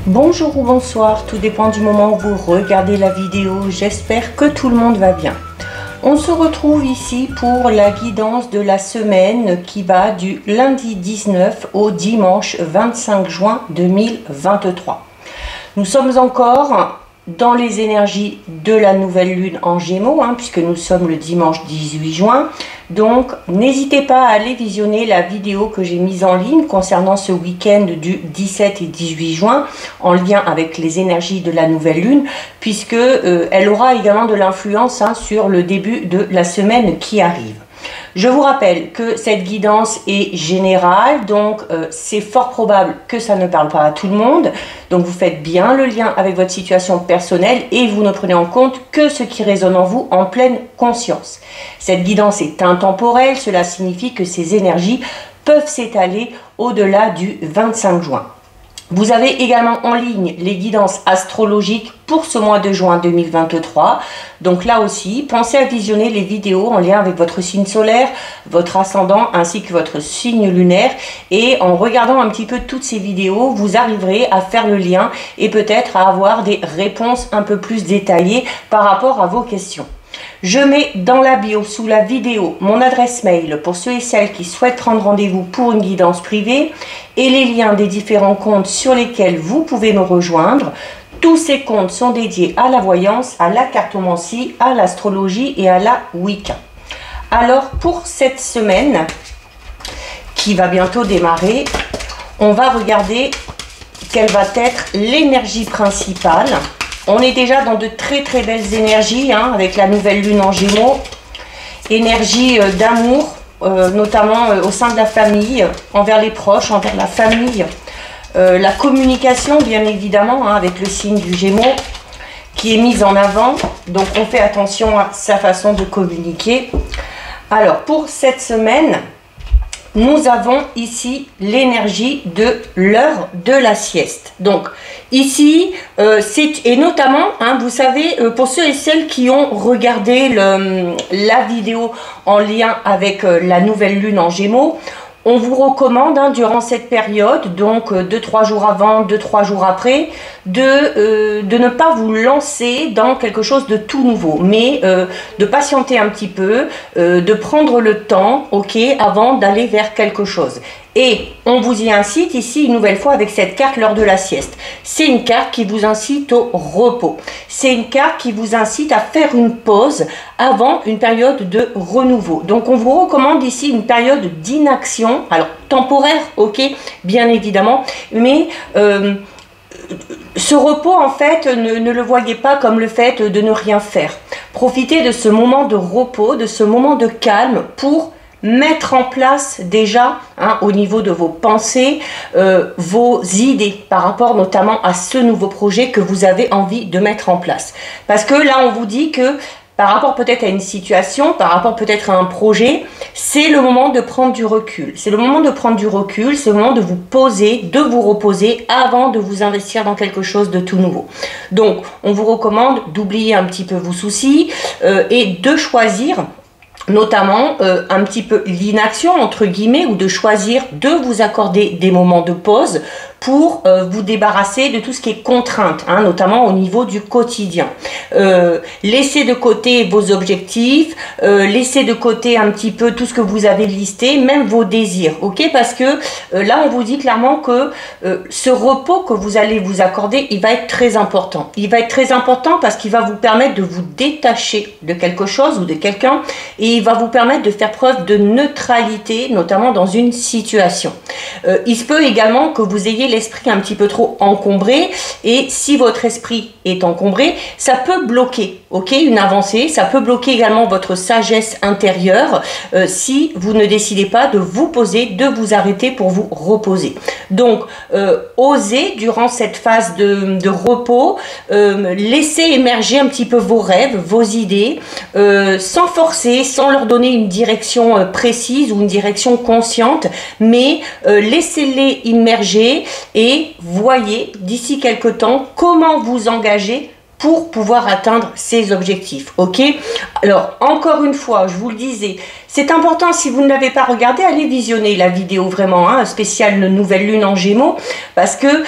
Bonjour ou bonsoir, tout dépend du moment où vous regardez la vidéo. J'espère que tout le monde va bien. On se retrouve ici pour la guidance de la semaine qui va du lundi 19 au dimanche 25 juin 2023. Nous sommes encore dans les énergies de la nouvelle lune en Gémeaux, puisque nous sommes le dimanche 18 juin. Donc, n'hésitez pas à aller visionner la vidéo que j'ai mise en ligne concernant ce week-end du 17 et 18 juin, en lien avec les énergies de la nouvelle lune, puisque elle aura également de l'influence sur le début de la semaine qui arrive. Je vous rappelle que cette guidance est générale, donc c'est fort probable que ça ne parle pas à tout le monde. Donc vous faites bien le lien avec votre situation personnelle et vous ne prenez en compte que ce qui résonne en vous en pleine conscience. Cette guidance est intemporelle, cela signifie que ces énergies peuvent s'étaler au-delà du 25 juin. Vous avez également en ligne les guidances astrologiques pour ce mois de juin 2023. Donc là aussi, pensez à visionner les vidéos en lien avec votre signe solaire, votre ascendant ainsi que votre signe lunaire. Et en regardant un petit peu toutes ces vidéos, vous arriverez à faire le lien et peut-être à avoir des réponses un peu plus détaillées par rapport à vos questions. Je mets dans la bio sous la vidéo mon adresse mail pour ceux et celles qui souhaitent prendre rendez-vous pour une guidance privée et les liens des différents comptes sur lesquels vous pouvez me rejoindre. Tous ces comptes sont dédiés à la voyance, à la cartomancie, à l'astrologie et à la Wicca. Alors pour cette semaine qui va bientôt démarrer, on va regarder quelle va être l'énergie principale. On est déjà dans de très très belles énergies avec la nouvelle lune en Gémeaux. Énergie d'amour, notamment au sein de la famille, envers les proches, envers la famille. La communication, bien évidemment, avec le signe du Gémeaux qui est mise en avant. Donc on fait attention à sa façon de communiquer. Alors pour cette semaine, nous avons ici l'énergie de l'heure de la sieste. Donc ici, et notamment, vous savez, pour ceux et celles qui ont regardé la vidéo en lien avec la nouvelle lune en Gémeaux, on vous recommande durant cette période, donc 2-3 jours avant, 2-3 jours après, de ne pas vous lancer dans quelque chose de tout nouveau, mais de patienter un petit peu, de prendre le temps, avant d'aller vers quelque chose. Et on vous y incite ici une nouvelle fois avec cette carte l'heure de la sieste. C'est une carte qui vous incite au repos. C'est une carte qui vous incite à faire une pause avant une période de renouveau. Donc on vous recommande ici une période d'inaction, alors temporaire, bien évidemment, mais ce repos, en fait, ne le voyez pas comme le fait de ne rien faire. Profitez de ce moment de repos, de ce moment de calme pour mettre en place déjà au niveau de vos pensées, vos idées par rapport notamment à ce nouveau projet que vous avez envie de mettre en place. Parce que là, on vous dit que par rapport peut-être à une situation, par rapport peut-être à un projet, c'est le moment de prendre du recul. C'est le moment de prendre du recul, c'est le moment de vous poser, de vous reposer avant de vous investir dans quelque chose de tout nouveau. Donc, on vous recommande d'oublier un petit peu vos soucis et de choisir notamment un petit peu l'inaction entre guillemets, ou de choisir de vous accorder des moments de pause pour vous débarrasser de tout ce qui est contrainte, notamment au niveau du quotidien. Laissez de côté vos objectifs, laissez de côté un petit peu tout ce que vous avez listé, même vos désirs, parce que là on vous dit clairement que ce repos que vous allez vous accorder, il va être très important. Il va être très important parce qu'il va vous permettre de vous détacher de quelque chose ou de quelqu'un, et il va vous permettre de faire preuve de neutralité, notamment dans une situation. Il se peut également que vous ayez l'esprit un petit peu trop encombré, et si votre esprit est encombré, ça peut bloquer une avancée, ça peut bloquer également votre sagesse intérieure si vous ne décidez pas de vous poser, de vous arrêter pour vous reposer. Donc osez durant cette phase de repos, laissez émerger un petit peu vos rêves, vos idées, sans forcer, sans leur donner une direction précise ou une direction consciente, mais laissez-les immerger et voyez d'ici quelque temps comment vous engager pour pouvoir atteindre ses objectifs, ok? Alors, encore une fois, je vous le disais, c'est important, si vous ne l'avez pas regardé, allez visionner la vidéo vraiment, hein, spéciale nouvelle lune en Gémeaux, parce que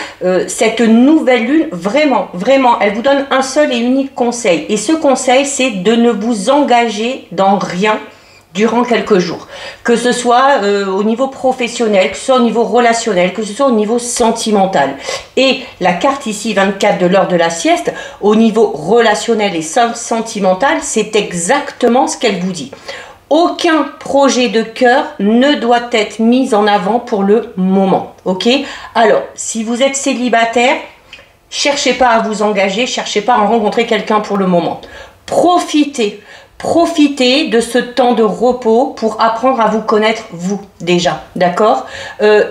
cette nouvelle lune, vraiment, elle vous donne un seul et unique conseil. Et ce conseil, c'est de ne vous engager dans rien durant quelques jours, que ce soit au niveau professionnel, que ce soit au niveau relationnel, que ce soit au niveau sentimental. Et la carte ici 24 de l'heure de la sieste, au niveau relationnel et sentimental, c'est exactement ce qu'elle vous dit. Aucun projet de cœur ne doit être mis en avant pour le moment, ok? Alors, si vous êtes célibataire, cherchez pas à vous engager, cherchez pas à rencontrer quelqu'un pour le moment. Profitez de ce temps de repos pour apprendre à vous connaître vous déjà, d'accord?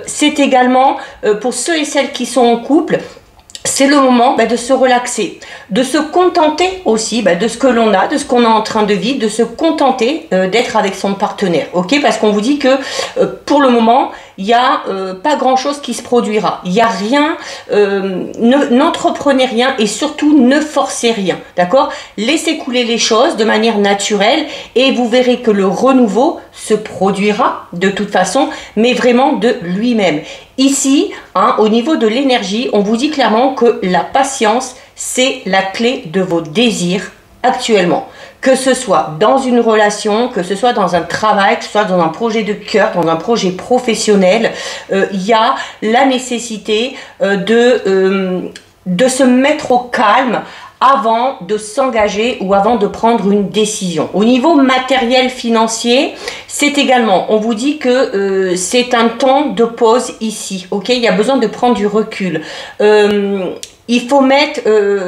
C'est également pour ceux et celles qui sont en couple, c'est le moment de se relaxer, de se contenter aussi de ce que l'on a, de ce qu'on est en train de vivre, de se contenter d'être avec son partenaire, ok? Parce qu'on vous dit que pour le moment, il n'y a pas grand chose qui se produira, il n'y a rien, n'entreprenez rien et surtout ne forcez rien, d'accord? Laissez couler les choses de manière naturelle et vous verrez que le renouveau se produira de toute façon, mais vraiment de lui-même. Ici, hein, au niveau de l'énergie, on vous dit clairement que la patience, c'est la clé de vos désirs actuellement. Que ce soit dans une relation, que ce soit dans un travail, que ce soit dans un projet de cœur, dans un projet professionnel, il y a la nécessité de se mettre au calme avant de s'engager ou avant de prendre une décision. Au niveau matériel financier, c'est également, on vous dit que c'est un temps de pause ici, ok? Il y a besoin de prendre du recul. Il faut mettre,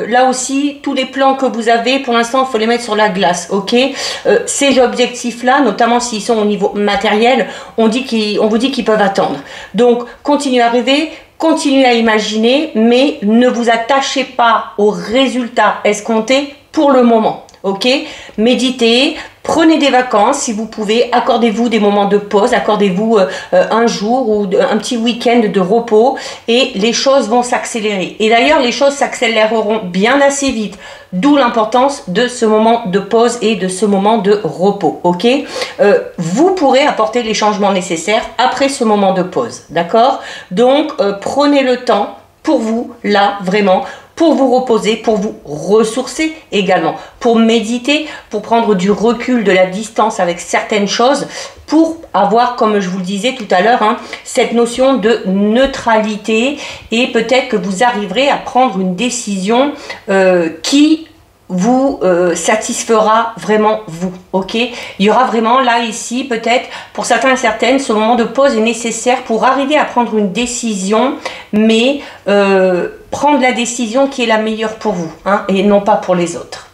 là aussi, tous les plans que vous avez, pour l'instant, il faut les mettre sur la glace, ok? Ces objectifs-là, notamment s'ils sont au niveau matériel, on vous dit qu'ils peuvent attendre. Donc, continuez à rêver, continuez à imaginer, mais ne vous attachez pas aux résultats escomptés pour le moment, ok? Méditez, prenez des vacances si vous pouvez, accordez-vous des moments de pause, accordez-vous un jour ou un petit week-end de repos et les choses vont s'accélérer. Et d'ailleurs, les choses s'accéléreront bien assez vite, d'où l'importance de ce moment de pause et de ce moment de repos, ok? Vous pourrez apporter les changements nécessaires après ce moment de pause, d'accord? Donc, prenez le temps pour vous, là, vraiment, pour vous reposer, pour vous ressourcer également, pour méditer, pour prendre du recul, de la distance avec certaines choses, pour avoir, comme je vous le disais tout à l'heure, hein, cette notion de neutralité et peut-être que vous arriverez à prendre une décision qui vous satisfera vraiment vous, ok? Il y aura vraiment là, ici, peut-être, pour certains et certaines, ce moment de pause est nécessaire pour arriver à prendre une décision, mais prendre la décision qui est la meilleure pour vous, hein, et non pas pour les autres.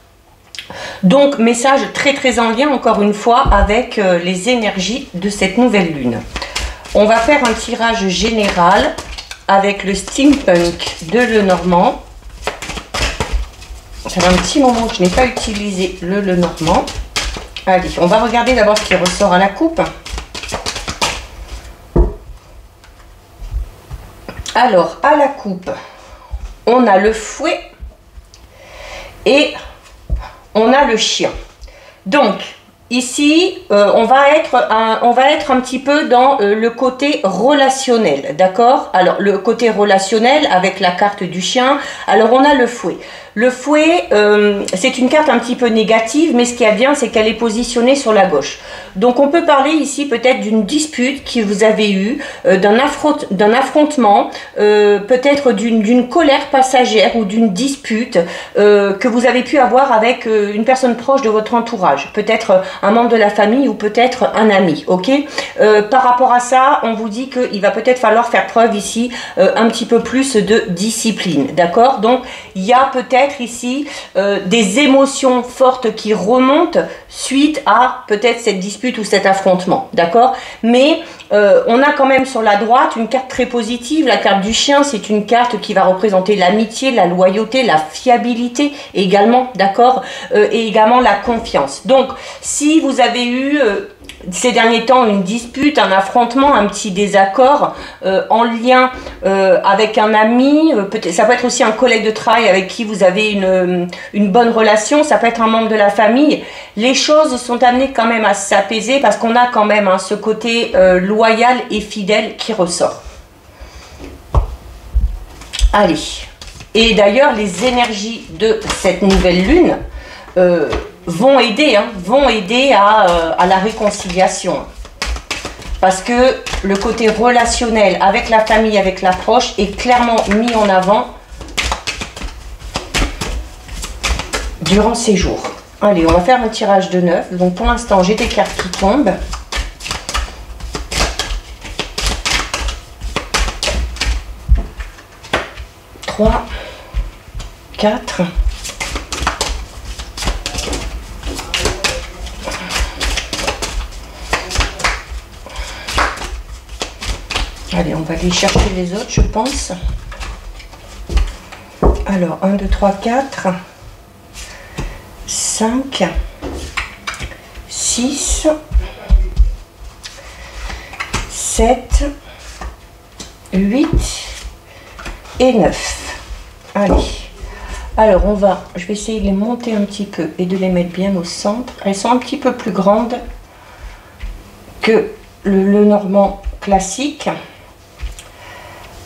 Donc, message très en lien, encore une fois, avec les énergies de cette nouvelle lune. On va faire un tirage général avec le steampunk de Lenormand. Ça fait un petit moment que je n'ai pas utilisé le Lenormand. Allez, on va regarder d'abord ce qui ressort à la coupe. Alors, à la coupe, on a le fouet et on a le chien. Donc, ici, on va être un petit peu dans le côté relationnel, d'accord? Alors, le côté relationnel avec la carte du chien. Alors, on a le fouet. Le fouet, c'est une carte un petit peu négative, mais ce qui est bien, c'est qu'elle est positionnée sur la gauche. Donc, on peut parler ici peut-être d'une dispute que vous avez eue, d'un affrontement, peut-être d'une colère passagère ou d'une dispute que vous avez pu avoir avec une personne proche de votre entourage. Peut-être un membre de la famille ou peut-être un ami, ok? Par rapport à ça, on vous dit qu'il va peut-être falloir faire preuve ici un petit peu plus de discipline, d'accord? Donc, il y a peut-être ici des émotions fortes qui remontent suite à peut-être cette dispute ou cet affrontement, d'accord? Mais on a quand même sur la droite une carte très positive. La carte du chien, c'est une carte qui va représenter l'amitié, la loyauté, la fiabilité également, d'accord? Et également la confiance. Donc, si vous avez eu ces derniers temps une dispute, un affrontement, un petit désaccord en lien avec un ami, ça peut être aussi un collègue de travail avec qui vous avez une bonne relation, ça peut être un membre de la famille. Les choses sont amenées quand même à s'apaiser parce qu'on a quand même ce côté loyal et fidèle qui ressort. Allez. Et d'ailleurs, les énergies de cette nouvelle lune vont aider à la réconciliation. Parce que le côté relationnel avec la famille, avec l'approche est clairement mis en avant durant ces jours. Allez, on va faire un tirage de 9. Donc pour l'instant, j'ai des cartes qui tombent. Trois, 4. Allez, on va aller chercher les autres, je pense. Alors, 1, 2, 3, 4, 5, 6, 7, 8 et 9. Allez. Alors, je vais essayer de les monter un petit peu et de les mettre bien au centre. Elles sont un petit peu plus grandes que le normand classique.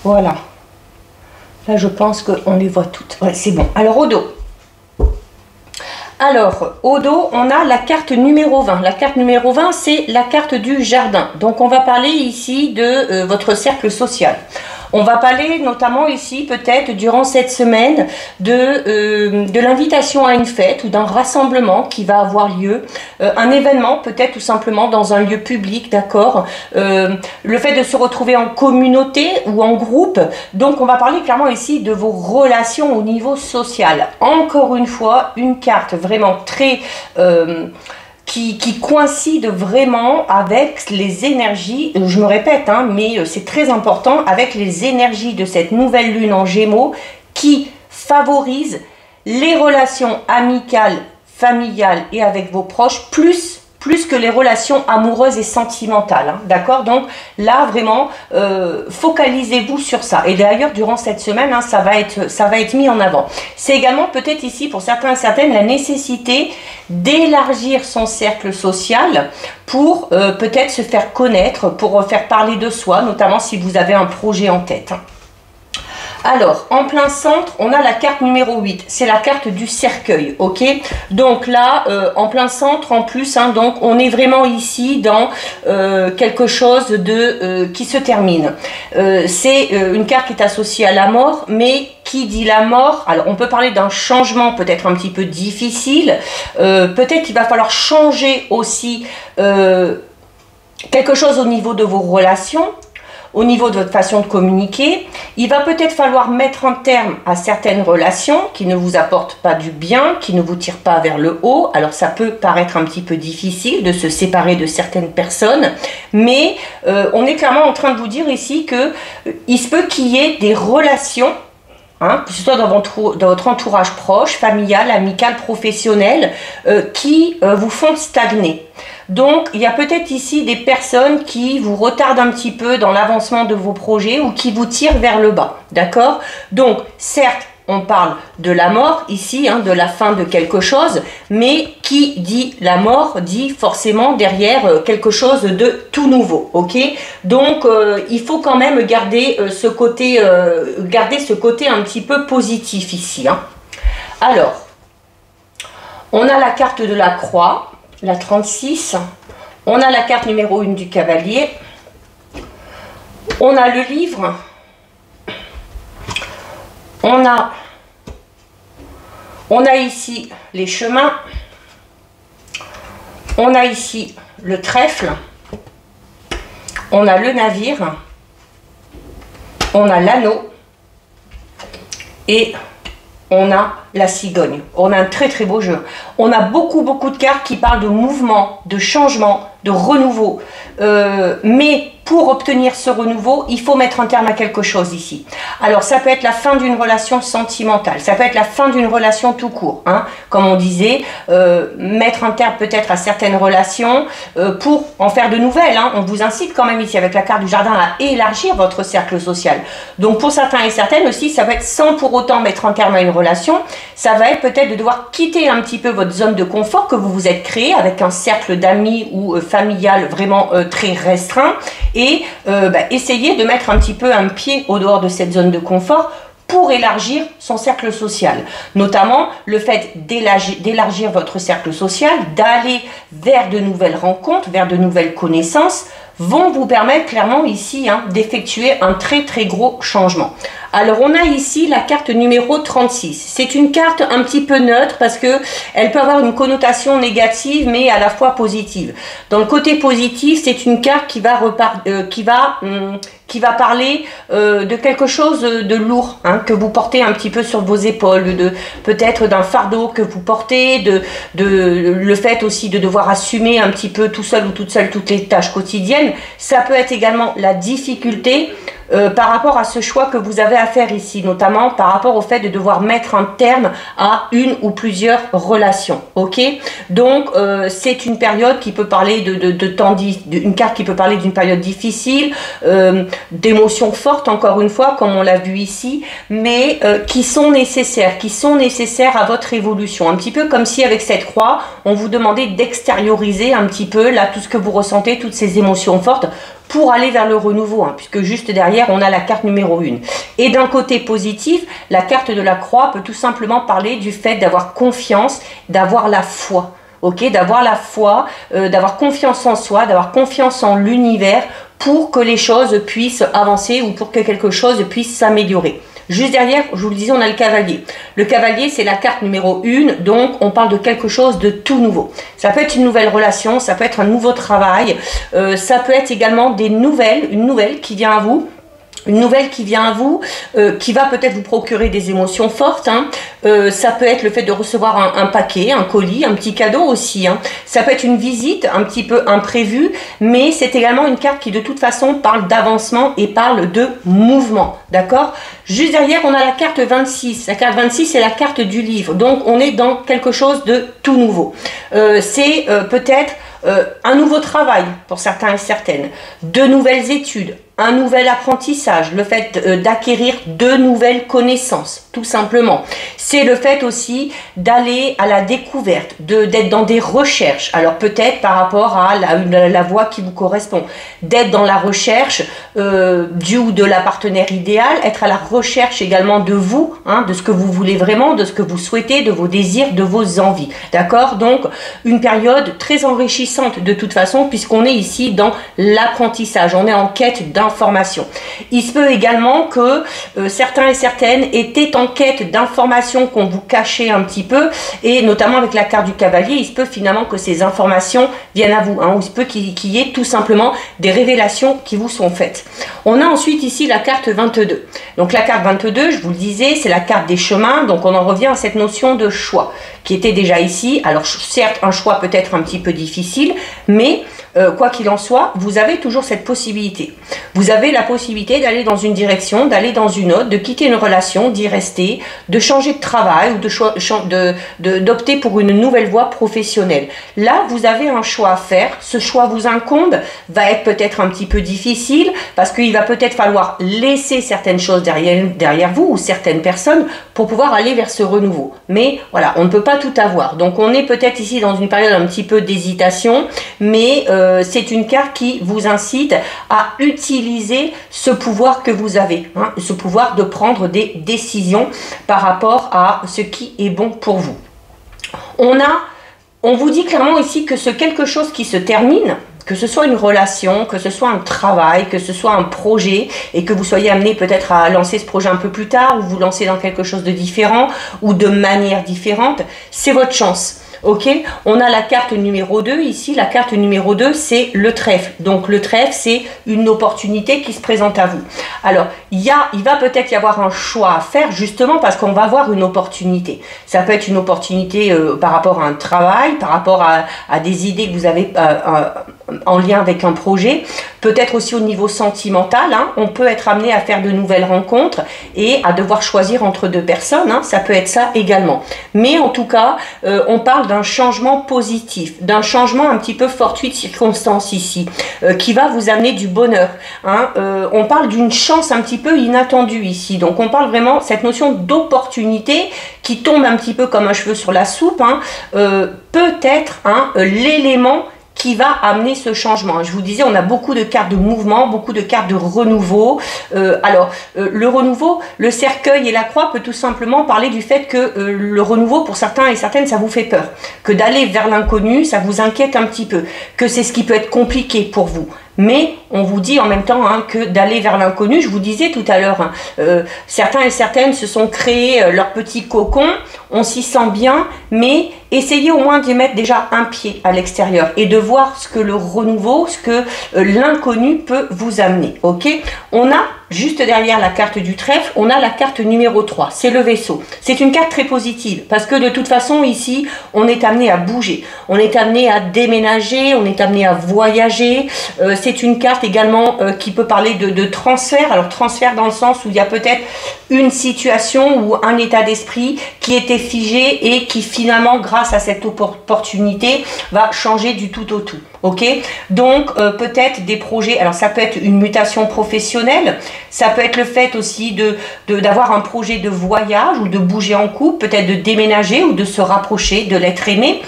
Voilà. Là, je pense qu'on les voit toutes. Ouais, c'est bon. Alors, au dos. Alors, au dos, on a la carte numéro 20. La carte numéro 20, c'est la carte du jardin. Donc, on va parler ici de votre cercle social. On va parler notamment ici, peut-être, durant cette semaine, de l'invitation à une fête ou d'un rassemblement qui va avoir lieu. Un événement, peut-être tout simplement dans un lieu public, d'accord. Le fait de se retrouver en communauté ou en groupe. Donc, on va parler clairement ici de vos relations au niveau social. Encore une fois, une carte vraiment très... Qui coïncide vraiment avec les énergies, je me répète, hein, mais c'est très important, avec les énergies de cette nouvelle lune en Gémeaux qui favorise les relations amicales, familiales et avec vos proches, plus que les relations amoureuses et sentimentales, hein, d'accord. Donc là, vraiment, focalisez-vous sur ça. Et d'ailleurs, durant cette semaine, hein, ça va être mis en avant. C'est également peut-être ici, pour certains et certaines, la nécessité d'élargir son cercle social pour peut-être se faire connaître, pour faire parler de soi, notamment si vous avez un projet en tête. Alors, en plein centre, on a la carte numéro 8. C'est la carte du cercueil, ok. Donc là, en plein centre, en plus, hein, donc on est vraiment ici dans quelque chose de qui se termine. C'est une carte qui est associée à la mort, mais qui dit la mort, alors on peut parler d'un changement peut-être un petit peu difficile. Peut-être qu'il va falloir changer aussi quelque chose au niveau de vos relations. Au niveau de votre façon de communiquer, il va peut-être falloir mettre un terme à certaines relations qui ne vous apportent pas du bien, qui ne vous tirent pas vers le haut. Alors ça peut paraître un petit peu difficile de se séparer de certaines personnes, mais on est clairement en train de vous dire ici que il se peut qu'il y ait des relations, hein, que ce soit dans votre entourage proche, familial, amical, professionnel, qui vous font stagner. Donc, il y a peut-être ici des personnes qui vous retardent un petit peu dans l'avancement de vos projets ou qui vous tirent vers le bas, d'accord? Donc, certes, on parle de la mort ici, hein, de la fin de quelque chose, mais qui dit la mort dit forcément derrière quelque chose de tout nouveau, ok? Donc, il faut quand même garder ce côté un petit peu positif ici, hein. Alors, on a la carte de la croix, la 36, on a la carte numéro 1 du cavalier, on a le livre, on a ici les chemins, on a ici le trèfle, on a le navire, on a l'anneau et on a la cigogne. On a un très très beau jeu. On a beaucoup de cartes qui parlent de mouvement, de changement, de renouveau. Mais pour obtenir ce renouveau, il faut mettre un terme à quelque chose ici. Alors ça peut être la fin d'une relation sentimentale, ça peut être la fin d'une relation tout court, hein, comme on disait, mettre un terme peut-être à certaines relations pour en faire de nouvelles, hein. On vous incite quand même ici avec la carte du jardin à élargir votre cercle social. Donc pour certains et certaines aussi, ça va être sans pour autant mettre un terme à une relation, ça va être peut-être de devoir quitter un petit peu votre zone de confort que vous vous êtes créé avec un cercle d'amis ou familial vraiment très restreint et essayer de mettre un petit peu un pied au dehors de cette zone de confort pour élargir son cercle social. Notamment le fait d'élargir votre cercle social, d'aller vers de nouvelles rencontres, vers de nouvelles connaissances, vont vous permettre clairement ici d'effectuer un très très gros changement. Alors on a ici la carte numéro 36. C'est une carte un petit peu neutre parce que elle peut avoir une connotation négative mais à la fois positive. Dans le côté positif, c'est une carte qui va parler de quelque chose de lourd que vous portez un petit peu sur vos épaules, peut-être d'un fardeau que vous portez, le fait aussi de devoir assumer un petit peu tout seul ou toute seule toutes les tâches quotidiennes. Ça peut être également la difficulté par rapport à ce choix que vous avez à faire ici, notamment par rapport au fait de devoir mettre un terme à une ou plusieurs relations. Ok, donc c'est une période qui peut parler une carte qui peut parler d'une période difficile, d'émotions fortes encore une fois comme on l'a vu ici, mais qui sont nécessaires à votre évolution. Un petit peu comme si avec cette croix on vous demandait d'extérioriser un petit peu là tout ce que vous ressentez, toutes ces émotions fortes, pour aller vers le renouveau, puisque juste derrière, on a la carte numéro 1. Et d'un côté positif, la carte de la croix peut tout simplement parler du fait d'avoir confiance, d'avoir la foi. Ok, d'avoir la foi, d'avoir confiance en soi, d'avoir confiance en l'univers pour que les choses puissent avancer ou pour que quelque chose puisse s'améliorer. Juste derrière, je vous le disais, on a le cavalier. Le cavalier, c'est la carte numéro 1, donc on parle de quelque chose de tout nouveau. Ça peut être une nouvelle relation, ça peut être un nouveau travail, ça peut être également une nouvelle qui vient à vous. Une nouvelle qui vient à vous, qui va peut-être vous procurer des émotions fortes. Ça peut être le fait de recevoir un paquet, un colis, un petit cadeau aussi. Ça peut être une visite un petit peu imprévue, mais c'est également une carte qui de toute façon parle d'avancement et parle de mouvement. D'accord? Juste derrière, on a la carte 26. La carte 26, c'est la carte du livre. Donc, on est dans quelque chose de tout nouveau. C'est peut-être un nouveau travail pour certains et certaines, de nouvelles études, un nouvel apprentissage, le fait d'acquérir de nouvelles connaissances, tout simplement. C'est le fait aussi d'aller à la découverte, d'être dans des recherches. Alors peut-être par rapport à la voie qui vous correspond, d'être dans la recherche du ou de la partenaire idéal, être à la recherche également de vous, de ce que vous voulez vraiment, de ce que vous souhaitez, de vos désirs, de vos envies. D'accord? Donc une période très enrichissante de toute façon, puisqu'on est ici dans l'apprentissage, on est en quête d'informations. Il se peut également que certains et certaines étaient en quête d'informations qu'on vous cachait un petit peu, et notamment avec la carte du cavalier, il se peut finalement que ces informations viennent à vous, ou il se peut qu'il y ait tout simplement des révélations qui vous sont faites. On a ensuite ici la carte 22. Donc la carte 22, je vous le disais, c'est la carte des chemins, donc on en revient à cette notion de choix qui était déjà ici. Alors certes, un choix peut être un petit peu difficile, mais quoi qu'il en soit, vous avez toujours cette possibilité. Vous avez la possibilité d'aller dans une direction, d'aller dans une autre, de quitter une relation, d'y rester, de changer de travail ou d'opter pour une nouvelle voie professionnelle. Là, vous avez un choix à faire. Ce choix vous incombe, va être peut-être un petit peu difficile parce qu'il va peut-être falloir laisser certaines choses derrière vous ou certaines personnes pour pouvoir aller vers ce renouveau. Mais voilà, on ne peut pas tout avoir. Donc on est peut-être ici dans une période un petit peu d'hésitation, mais c'est une carte qui vous incite à utiliser ce pouvoir que vous avez, ce pouvoir de prendre des décisions par rapport à ce qui est bon pour vous. On vous dit clairement ici que ce quelque chose qui se termine, que ce soit une relation, que ce soit un travail, que ce soit un projet, et que vous soyez amené peut-être à lancer ce projet un peu plus tard, ou vous lancer dans quelque chose de différent, ou de manière différente, c'est votre chance. Ok, on a la carte numéro 2 ici. La carte numéro 2, c'est le trèfle. Donc le trèfle, c'est une opportunité qui se présente à vous. Alors, il va peut-être y avoir un choix à faire justement parce qu'on va avoir une opportunité. Ça peut être une opportunité par rapport à un travail, par rapport à des idées que vous avez en lien avec un projet. Peut-être aussi au niveau sentimental, hein, on peut être amené à faire de nouvelles rencontres et à devoir choisir entre deux personnes, hein, ça peut être ça également. Mais en tout cas, on parle d'un changement positif, d'un changement un petit peu fortuit de circonstance ici, qui va vous amener du bonheur. Hein. On parle d'une chance un petit peu inattendue ici, donc on parle vraiment cette notion d'opportunité qui tombe un petit peu comme un cheveu sur la soupe, hein, peut être hein, l'élément qui va amener ce changement. Je vous disais, on a beaucoup de cartes de mouvement, beaucoup de cartes de renouveau. Le renouveau, le cercueil et la croix peut tout simplement parler du fait que le renouveau, pour certains et certaines, ça vous fait peur. Que d'aller vers l'inconnu, ça vous inquiète un petit peu. Que c'est ce qui peut être compliqué pour vous. Mais on vous dit en même temps hein, que d'aller vers l'inconnu, je vous disais tout à l'heure, hein, certains et certaines se sont créés leur petit cocon, on s'y sent bien, mais essayez au moins d'y mettre déjà un pied à l'extérieur et de voir ce que le renouveau, ce que l'inconnu peut vous amener. Ok, on a juste derrière la carte du trèfle, on a la carte numéro 3, c'est le vaisseau. C'est une carte très positive parce que de toute façon ici, on est amené à bouger, on est amené à déménager, on est amené à voyager. C'est une carte également qui peut parler de transfert. Alors transfert dans le sens où il y a peut-être une situation ou un état d'esprit qui était figé et qui finalement, grâce à cette opportunité, va changer du tout au tout. Ok, donc peut-être des projets, alors ça peut être une mutation professionnelle, ça peut être le fait aussi d'avoir un projet de voyage ou de bouger en couple, peut-être de déménager ou de se rapprocher de l'être aimé.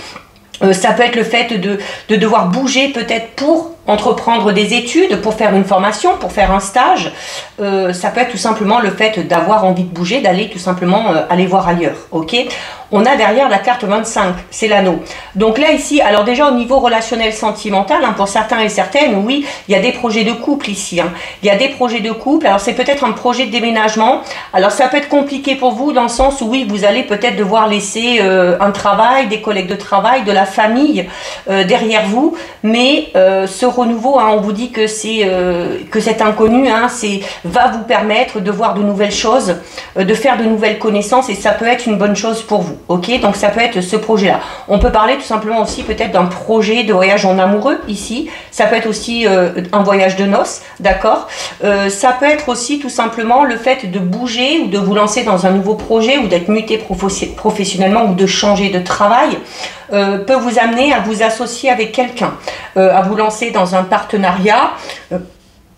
Ça peut être le fait de devoir bouger peut-être pour entreprendre des études, pour faire une formation, pour faire un stage. Ça peut être tout simplement le fait d'avoir envie de bouger, d'aller tout simplement aller voir ailleurs. Ok, on a derrière la carte 25, c'est l'anneau. Donc là ici, alors déjà au niveau relationnel sentimental, hein, pour certains et certaines, oui, il y a des projets de couple ici. Hein. Il y a des projets de couple, alors c'est peut-être un projet de déménagement. Alors ça peut être compliqué pour vous dans le sens où oui, vous allez peut-être devoir laisser un travail, des collègues de travail, de la famille derrière vous, mais ce renouveau, hein, on vous dit que cet inconnu hein, va vous permettre de voir de nouvelles choses, de faire de nouvelles connaissances et ça peut être une bonne chose pour vous. Ok, donc ça peut être ce projet-là. On peut parler tout simplement aussi peut-être d'un projet de voyage en amoureux ici. Ça peut être aussi un voyage de noces, d'accord. Ça peut être aussi tout simplement le fait de bouger ou de vous lancer dans un nouveau projet ou d'être muté professionnellement ou de changer de travail. Peut vous amener à vous associer avec quelqu'un, à vous lancer dans un partenariat.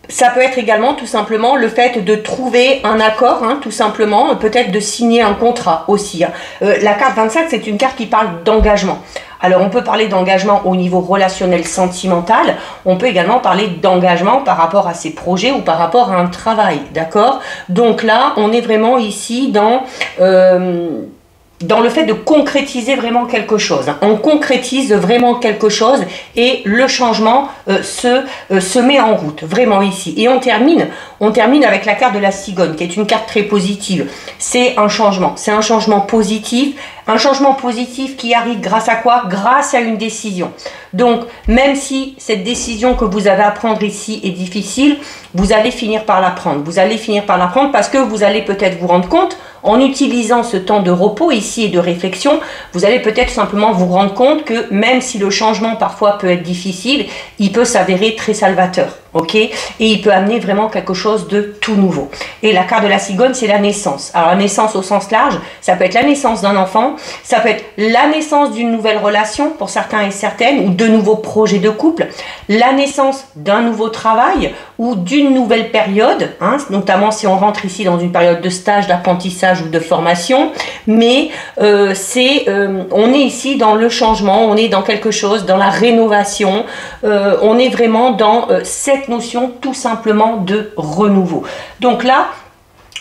Ça peut être également tout simplement le fait de trouver un accord, hein, tout simplement, peut-être de signer un contrat aussi. Hein. La carte 25, c'est une carte qui parle d'engagement. Alors on peut parler d'engagement au niveau relationnel sentimental, on peut également parler d'engagement par rapport à ses projets ou par rapport à un travail, d'accord? Donc là, on est vraiment ici dans le fait de concrétiser vraiment quelque chose. On concrétise vraiment quelque chose et le changement se met en route, vraiment ici. Et on termine avec la carte de la cigogne, qui est une carte très positive. C'est un changement positif. Un changement positif qui arrive grâce à quoi? Grâce à une décision. Donc, même si cette décision que vous avez à prendre ici est difficile, vous allez finir par la prendre. Vous allez finir par la prendre parce que vous allez peut-être vous rendre compte, en utilisant ce temps de repos ici et de réflexion, vous allez peut-être simplement vous rendre compte que même si le changement parfois peut être difficile, il peut s'avérer très salvateur. Ok, et il peut amener vraiment quelque chose de tout nouveau. Et la carte de la cigogne, c'est la naissance. Alors la naissance au sens large, ça peut être la naissance d'un enfant, ça peut être la naissance d'une nouvelle relation pour certains et certaines, ou de nouveaux projets de couple, la naissance d'un nouveau travail ou d'une nouvelle période, hein, notamment si on rentre ici dans une période de stage, d'apprentissage ou de formation, mais on est ici dans le changement, on est dans quelque chose, dans la rénovation, on est vraiment dans cette notion tout simplement de renouveau. Donc là,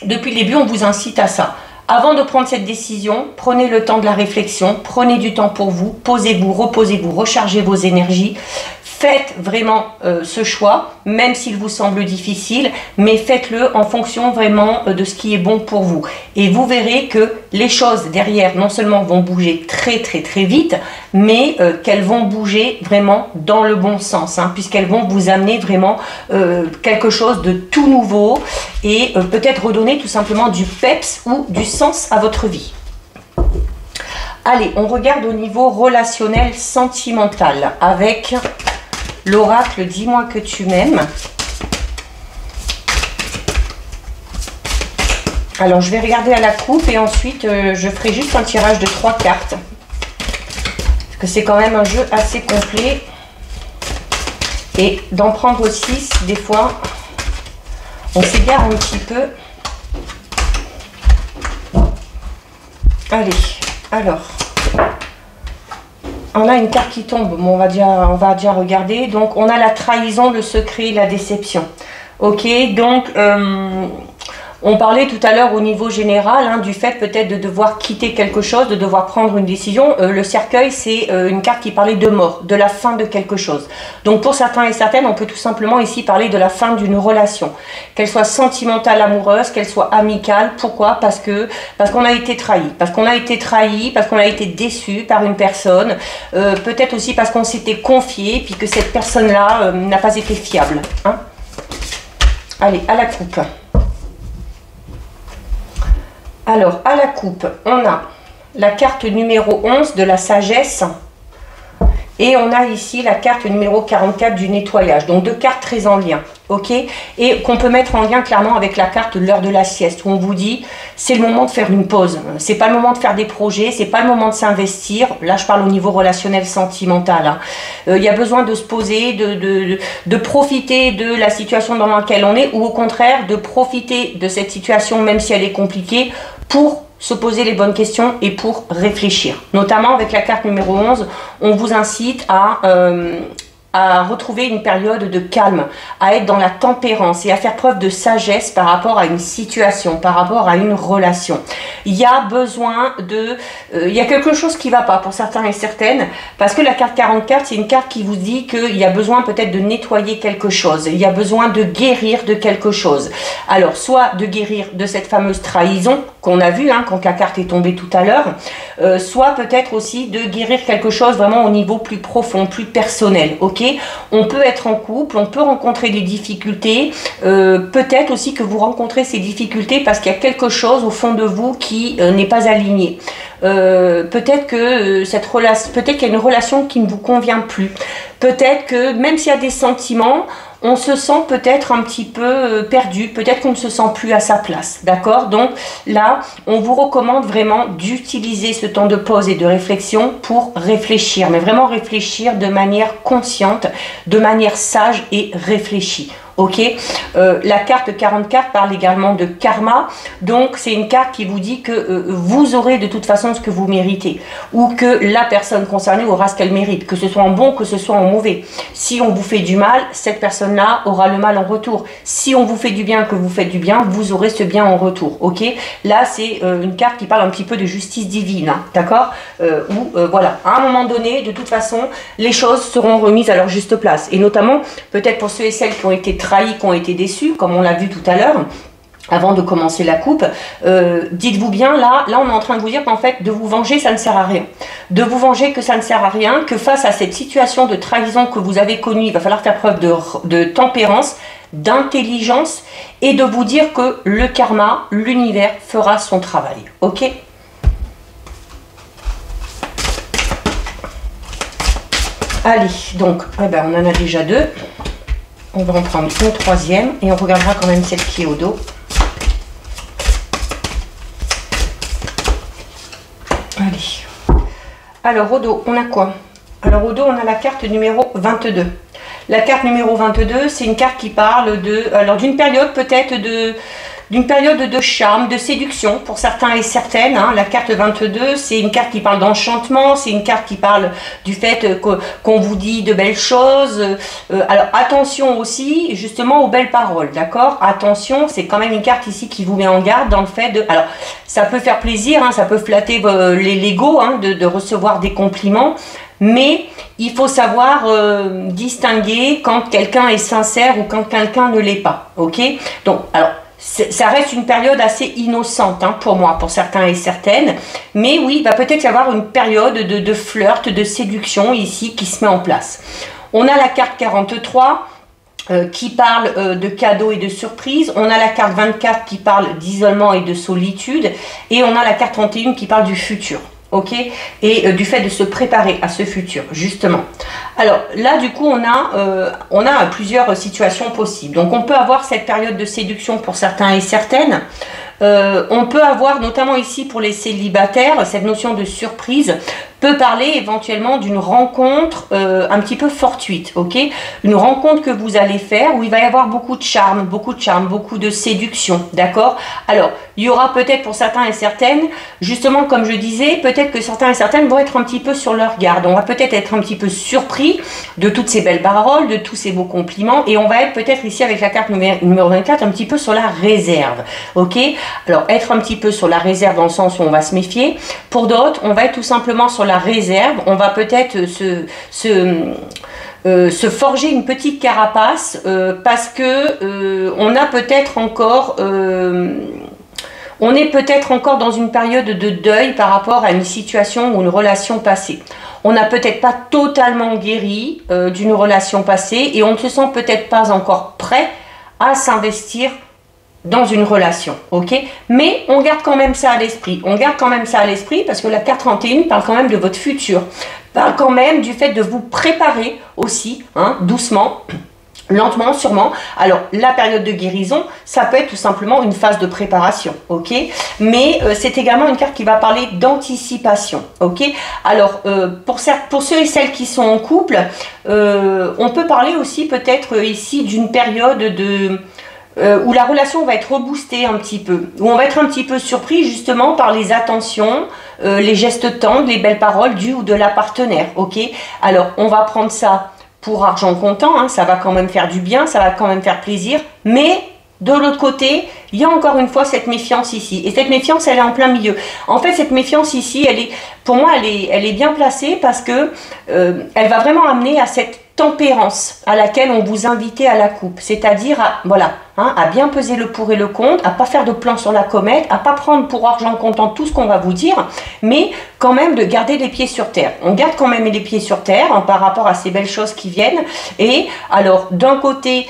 depuis le début, on vous incite à ça. Avant de prendre cette décision, prenez le temps de la réflexion, prenez du temps pour vous, posez-vous, reposez-vous, rechargez vos énergies. Faites vraiment ce choix, même s'il vous semble difficile, mais faites-le en fonction vraiment de ce qui est bon pour vous. Et vous verrez que les choses derrière, non seulement vont bouger très très très vite, mais qu'elles vont bouger vraiment dans le bon sens, hein, puisqu'elles vont vous amener vraiment quelque chose de tout nouveau et peut-être redonner tout simplement du peps ou du sens à votre vie. Allez, on regarde au niveau relationnel sentimental avec l'oracle dis-moi que tu m'aimes. Alors, je vais regarder à la coupe et ensuite, je ferai juste un tirage de 3 cartes. Parce que c'est quand même un jeu assez complet. Et d'en prendre 6, des fois, on s'égare un petit peu. Allez, alors, on a une carte qui tombe. Bon, on va déjà regarder. Donc, on a la trahison, le secret, la déception. Ok, donc... on parlait tout à l'heure au niveau général hein, du fait peut-être de devoir quitter quelque chose, de devoir prendre une décision. Le cercueil, c'est une carte qui parlait de mort, de la fin de quelque chose. Donc pour certains et certaines, on peut tout simplement ici parler de la fin d'une relation. Qu'elle soit sentimentale, amoureuse, qu'elle soit amicale. Pourquoi? Parce qu'on a été trahi. Parce qu'on a été trahi, parce qu'on a été déçu par une personne. Peut-être aussi parce qu'on s'était confié, puis que cette personne-là n'a pas été fiable. Hein. Allez, à la coupe. Alors, à la coupe, on a la carte numéro 11 de la sagesse et on a ici la carte numéro 44 du nettoyage. Donc, deux cartes très en lien, ok? Et qu'on peut mettre en lien clairement avec la carte de l'heure de la sieste où on vous dit c'est le moment de faire une pause. C'est pas le moment de faire des projets, c'est pas le moment de s'investir. Là, je parle au niveau relationnel, sentimental. Hein. Il y a besoin de se poser, de profiter de la situation dans laquelle on est ou au contraire de profiter de cette situation, même si elle est compliquée, pour se poser les bonnes questions et pour réfléchir. Notamment avec la carte numéro 11, on vous incite à retrouver une période de calme, à être dans la tempérance et à faire preuve de sagesse par rapport à une situation, par rapport à une relation. Il y a besoin de... il y a quelque chose qui ne va pas pour certains et certaines, parce que la carte 44, c'est une carte qui vous dit qu'il y a besoin peut-être de nettoyer quelque chose, il y a besoin de guérir de quelque chose. Alors, soit de guérir de cette fameuse trahison qu'on a vue, hein, quand la carte est tombée tout à l'heure, soit peut-être aussi de guérir quelque chose vraiment au niveau plus profond, plus personnel, ok? On peut être en couple, on peut rencontrer des difficultés, peut-être aussi que vous rencontrez ces difficultés parce qu'il y a quelque chose au fond de vous qui n'est pas aligné. Peut-être que peut-être qu'il y a une relation qui ne vous convient plus. Peut-être que même s'il y a des sentiments, on se sent peut-être un petit peu perdu, peut-être qu'on ne se sent plus à sa place, d'accord? Donc là, on vous recommande vraiment d'utiliser ce temps de pause et de réflexion pour réfléchir, mais vraiment réfléchir de manière consciente, de manière sage et réfléchie. Ok, la carte 44 parle également de karma, donc c'est une carte qui vous dit que vous aurez de toute façon ce que vous méritez, ou que la personne concernée aura ce qu'elle mérite, que ce soit en bon, que ce soit en mauvais. Si on vous fait du mal, cette personne-là aura le mal en retour. Si on vous fait du bien, que vous faites du bien, vous aurez ce bien en retour. Ok, là c'est une carte qui parle un petit peu de justice divine, hein, d'accord, voilà, à un moment donné, de toute façon, les choses seront remises à leur juste place, et notamment peut-être pour ceux et celles qui ont été trahis, qui ont été déçus, comme on l'a vu tout à l'heure, avant de commencer la coupe, dites-vous bien, là on est en train de vous dire qu'en fait, de vous venger, ça ne sert à rien. De vous venger, que ça ne sert à rien, que face à cette situation de trahison que vous avez connue, il va falloir faire preuve de tempérance, d'intelligence, et de vous dire que le karma, l'univers, fera son travail. Ok ? Allez, donc, eh ben, on en a déjà deux. On va en prendre une troisième et on regardera quand même celle qui est au dos. Allez. Alors au dos, on a quoi? Alors au dos, on a la carte numéro 22. La carte numéro 22, c'est une carte qui parle d'une période peut-être d'une période de charme, de séduction pour certains et certaines. Hein. La carte 22, c'est une carte qui parle d'enchantement, c'est une carte qui parle du fait qu'on vous dit de belles choses. Alors attention aussi justement aux belles paroles, d'accord? Attention, c'est quand même une carte ici qui vous met en garde dans le fait de... Alors ça peut faire plaisir, hein, ça peut flatter l'ego hein, de recevoir des compliments, mais il faut savoir distinguer quand quelqu'un est sincère ou quand quelqu'un ne l'est pas, ok? Donc, alors... ça reste une période assez innocente hein, pour moi, pour certains et certaines. Mais oui, il va peut-être y avoir une période de flirt, de séduction ici qui se met en place. On a la carte 43 qui parle de cadeaux et de surprises. On a la carte 24 qui parle d'isolement et de solitude. Et on a la carte 31 qui parle du futur. ok, et du fait de se préparer à ce futur, justement. Alors là, du coup, on a plusieurs situations possibles. Donc on peut avoir cette période de séduction pour certains et certaines. On peut avoir, notamment ici pour les célibataires, cette notion de surprise peut parler éventuellement d'une rencontre un petit peu fortuite, ok? Une rencontre que vous allez faire où il va y avoir beaucoup de charme, beaucoup de séduction, d'accord? Alors, il y aura peut-être pour certains et certaines, justement comme je disais, peut-être que certains et certaines vont être un petit peu sur leur garde. On va peut-être être un petit peu surpris de toutes ces belles paroles, de tous ces beaux compliments, et on va être peut-être ici avec la carte numéro 24 un petit peu sur la réserve, ok? Alors, être un petit peu sur la réserve dans le sens où on va se méfier. Pour d'autres, on va être tout simplement sur la réserve. On va peut-être se forger une petite carapace parce que on a peut-être encore... on est peut-être encore dans une période de deuil par rapport à une situation ou une relation passée. On n'a peut-être pas totalement guéri d'une relation passée et on ne se sent peut-être pas encore prêt à s'investir dans une relation, ok? Mais on garde quand même ça à l'esprit. On garde quand même ça à l'esprit parce que la carte 31 parle quand même de votre futur. Parle quand même du fait de vous préparer aussi, hein, doucement, lentement, sûrement. Alors, la période de guérison, ça peut être tout simplement une phase de préparation, ok? Mais c'est également une carte qui va parler d'anticipation, ok? Alors, pour ceux et celles qui sont en couple, on peut parler aussi peut-être ici d'une période où la relation va être reboostée un petit peu, où on va être un petit peu surpris justement par les attentions, les gestes tendres, les belles paroles du ou de la partenaire, ok? Alors, on va prendre ça pour argent comptant, hein, ça va quand même faire du bien, ça va quand même faire plaisir, mais de l'autre côté, il y a encore une fois cette méfiance ici, et cette méfiance, elle est en plein milieu. En fait, cette méfiance ici, pour moi, elle est bien placée parce que elle va vraiment amener à cette tempérance à laquelle on vous invitait à la coupe, c'est-à-dire à bien peser le pour et le contre, à pas faire de plan sur la comète, à pas prendre pour argent comptant tout ce qu'on va vous dire, mais quand même de garder les pieds sur terre. On garde quand même les pieds sur terre hein, par rapport à ces belles choses qui viennent. Et alors d'un côté,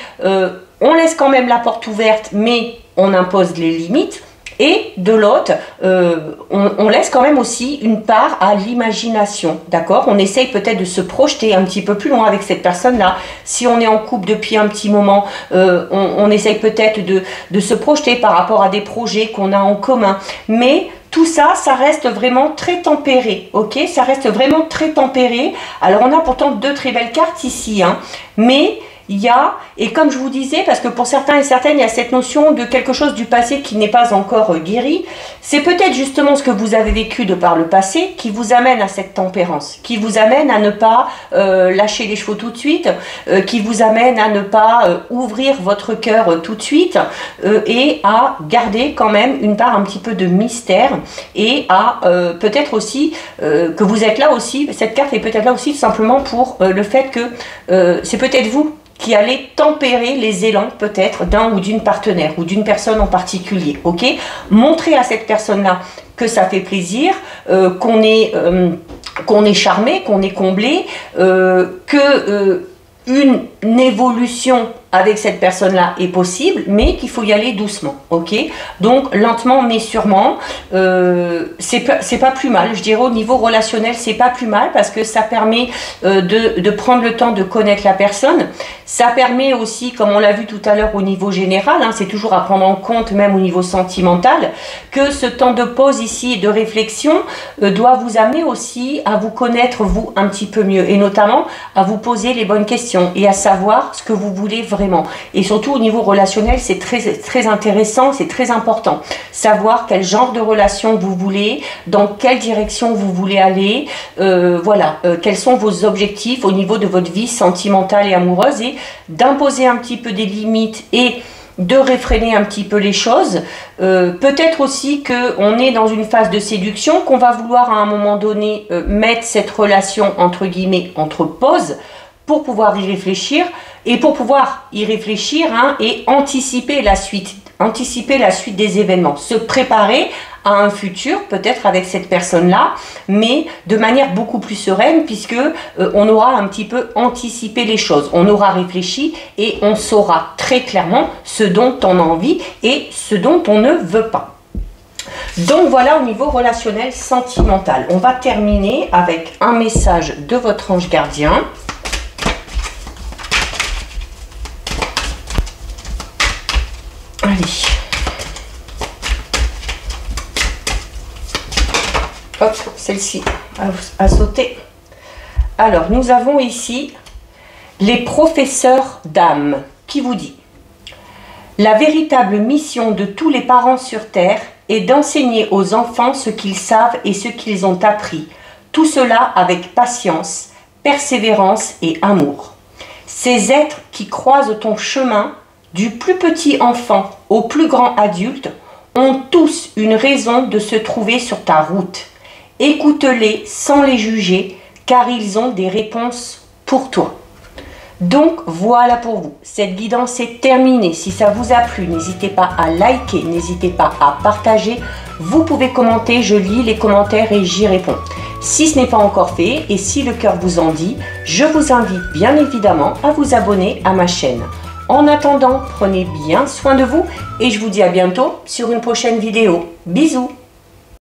on laisse quand même la porte ouverte, mais on impose les limites. Et de l'autre, on laisse quand même aussi une part à l'imagination, d'accord? On essaye peut-être de se projeter un petit peu plus loin avec cette personne-là. Si on est en couple depuis un petit moment, on essaye peut-être de se projeter par rapport à des projets qu'on a en commun. Mais tout ça, ça reste vraiment très tempéré, ok? Ça reste vraiment très tempéré. Alors, on a pourtant deux très belles cartes ici, hein, mais... il y a, et comme je vous disais, parce que pour certains et certaines, il y a cette notion de quelque chose du passé qui n'est pas encore guéri. C'est peut-être justement ce que vous avez vécu de par le passé qui vous amène à cette tempérance, qui vous amène à ne pas lâcher les chevaux tout de suite, qui vous amène à ne pas ouvrir votre cœur tout de suite et à garder quand même une part un petit peu de mystère et à peut-être aussi que vous êtes là aussi, cette carte est peut-être là aussi tout simplement pour le fait que c'est peut-être vous qui allez tempérer les élans peut-être d'un ou d'une partenaire ou d'une personne en particulier, ok? Montrer à cette personne-là que ça fait plaisir, qu'on est charmé, qu'on est comblé, une évolution avec cette personne-là est possible, mais qu'il faut y aller doucement, ok? Donc, lentement mais sûrement, c'est pas plus mal. Je dirais au niveau relationnel, c'est pas plus mal parce que ça permet de prendre le temps de connaître la personne. Ça permet aussi, comme on l'a vu tout à l'heure au niveau général, hein, c'est toujours à prendre en compte, même au niveau sentimental, que ce temps de pause ici, de réflexion, doit vous amener aussi à vous connaître, vous, un petit peu mieux, et notamment à vous poser les bonnes questions et à savoir ce que vous voulez vraiment. Et surtout au niveau relationnel, c'est très intéressant, c'est très important. Savoir quel genre de relation vous voulez, dans quelle direction vous voulez aller, quels sont vos objectifs au niveau de votre vie sentimentale et amoureuse, et d'imposer un petit peu des limites et de réfréner un petit peu les choses. Peut-être aussi qu'on est dans une phase de séduction, qu'on va vouloir à un moment donné mettre cette relation entre guillemets entre pause pour pouvoir y réfléchir, et pour pouvoir y réfléchir hein, et anticiper la suite des événements, se préparer à un futur peut-être avec cette personne-là, mais de manière beaucoup plus sereine puisque on aura un petit peu anticipé les choses, on aura réfléchi et on saura très clairement ce dont on a envie et ce dont on ne veut pas. Donc voilà au niveau relationnel sentimental. On va terminer avec un message de votre ange gardien. Allez. Hop, celle-ci a sauté. Alors, nous avons ici les professeurs d'âme qui vous dit: la véritable mission de tous les parents sur Terre est d'enseigner aux enfants ce qu'ils savent et ce qu'ils ont appris. Tout cela avec patience, persévérance et amour. Ces êtres qui croisent ton chemin, du plus petit enfant au plus grand adulte, ont tous une raison de se trouver sur ta route. Écoute-les sans les juger, car ils ont des réponses pour toi. Donc voilà pour vous, cette guidance est terminée. Si ça vous a plu, n'hésitez pas à liker, n'hésitez pas à partager. Vous pouvez commenter, je lis les commentaires et j'y réponds. Si ce n'est pas encore fait et si le cœur vous en dit, je vous invite bien évidemment à vous abonner à ma chaîne. En attendant, prenez bien soin de vous et je vous dis à bientôt sur une prochaine vidéo. Bisous!